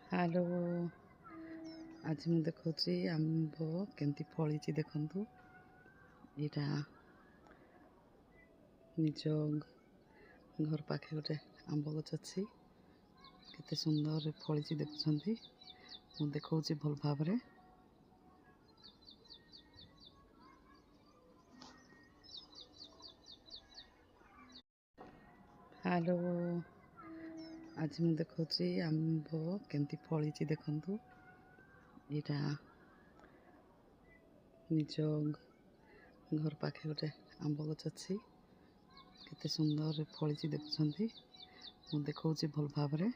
Hello. ଆଜି ମୁଁ ଦେଖାଉଛି ଆମ୍ବ କେମିତି ଫଳିଛି ଦେଖନ୍ତୁ। ଏଇଟା ନିଜ ଘର ପାଖେ ଗୋଟେ ଆମ୍ବ ଗଛ ଅଛି, କେତେ ସୁନ୍ଦରରେ ଫଳିଛି ଦେଖୁଛନ୍ତି। ମୁଁ ଦେଖାଉଛି ଭଲ ଭାବରେ। ହ୍ୟାଲୋ। ଆଜି ମୁଁ ଦେଖାଉଛି ଆମ୍ବ କେମିତି ଫଳିଛି ଦେଖନ୍ତୁ। ଏଇଟା ନିଜ ଘର ପାଖେ ଗୋଟେ ଆମ୍ବ ଗଛ ଅଛି, କେତେ ସୁନ୍ଦରରେ ଫଳିଛି ଦେଖୁଛନ୍ତି। ମୁଁ ଦେଖାଉଛି ଭଲ ଭାବରେ।